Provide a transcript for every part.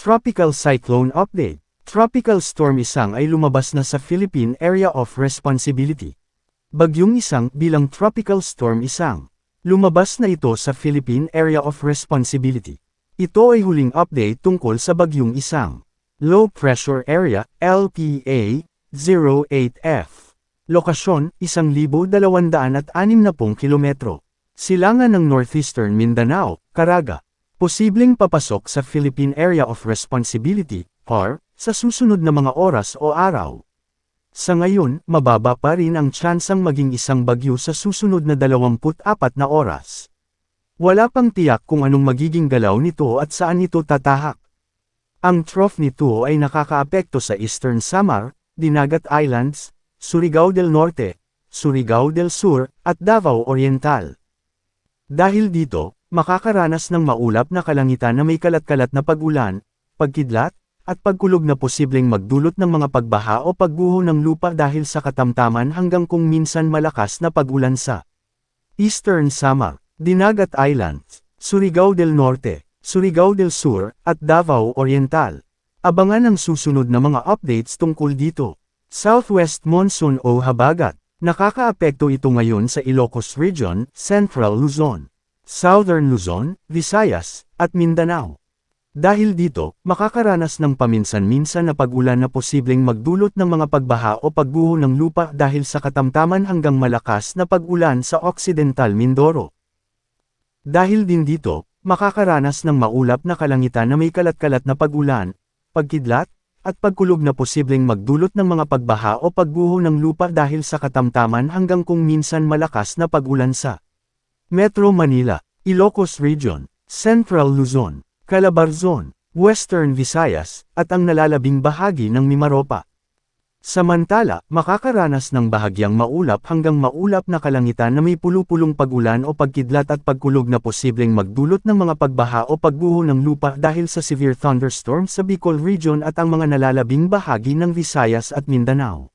Tropical Cyclone Update. Tropical Storm Isang ay lumabas na sa Philippine Area of Responsibility. Bagyong Isang bilang Tropical Storm Isang. Lumabas na ito sa Philippine Area of Responsibility. Ito ay huling update tungkol sa Bagyong Isang. Low Pressure Area, LPA, 08F. Lokasyon, 1,260 kilometro. Silangan ng Northeastern Mindanao, Caraga. Posibleng papasok sa Philippine Area of Responsibility, PAR, sa susunod na mga oras o araw. Sa ngayon, mababa pa rin ang tsansang maging isang bagyo sa susunod na 24 na oras. Wala pang tiyak kung anong magiging galaw nito at saan ito tatahak. Ang trough nito ay nakakaapekto sa Eastern Samar, Dinagat Islands, Surigao del Norte, Surigao del Sur, at Davao Oriental. Dahil dito, makakaranas ng maulap na kalangitan na may kalat-kalat na pag-ulan, pagkidlat, at pagkulog na posibleng magdulot ng mga pagbaha o pagguho ng lupa dahil sa katamtaman hanggang kung minsan malakas na pag-ulan sa Eastern Samar, Dinagat Islands, Surigao del Norte, Surigao del Sur, at Davao Oriental. Abangan ang susunod na mga updates tungkol dito. Southwest Monsoon o Habagat. Nakakaapekto ito ngayon sa Ilocos Region, Central Luzon, Southern Luzon, Visayas, at Mindanao. Dahil dito, makakaranas ng paminsan-minsan na pag-ulan na posibleng magdulot ng mga pagbaha o pagguho ng lupa dahil sa katamtaman hanggang malakas na pag-ulan sa Occidental Mindoro. Dahil din dito, makakaranas ng maulap na kalangitan na may kalat-kalat na pag-ulan, pagkidlat, at pagkulog na posibleng magdulot ng mga pagbaha o pagguho ng lupa dahil sa katamtaman hanggang kung minsan malakas na pag-ulan sa Metro Manila, Ilocos Region, Central Luzon, Calabarzon, Western Visayas, at ang nalalabing bahagi ng Mimaropa. Samantala, makakaranas ng bahagyang maulap hanggang maulap na kalangitan na may pulupulong pag-ulan o pagkidlat at pagkulog na posibleng magdulot ng mga pagbaha o pagguho ng lupa dahil sa severe thunderstorm sa Bicol Region at ang mga nalalabing bahagi ng Visayas at Mindanao.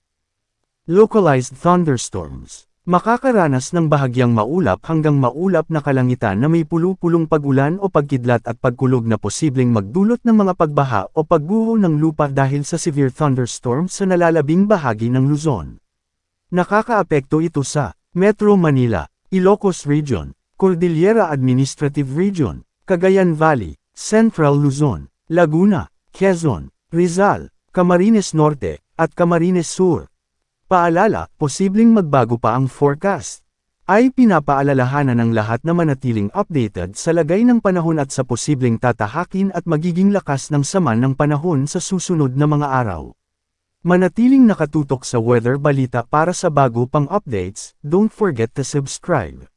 Localized thunderstorms. Makakaranas ng bahagyang maulap hanggang maulap na kalangitan na may pulupulong pag-ulan o pagkidlat at pagkulog na posibleng magdulot ng mga pagbaha o pagguho ng lupa dahil sa severe thunderstorm sa nalalabing bahagi ng Luzon. Nakakaapekto ito sa Metro Manila, Ilocos Region, Cordillera Administrative Region, Cagayan Valley, Central Luzon, Laguna, Quezon, Rizal, Camarines Norte, at Camarines Sur. Paalala, posibleng magbago pa ang forecast. Ay pinapaalalahanan ng lahat na manatiling updated sa lagay ng panahon at sa posibleng tatahakin at magiging lakas ng sama ng panahon sa susunod na mga araw. Manatiling nakatutok sa Weather Balita para sa bago pang updates, don't forget to subscribe.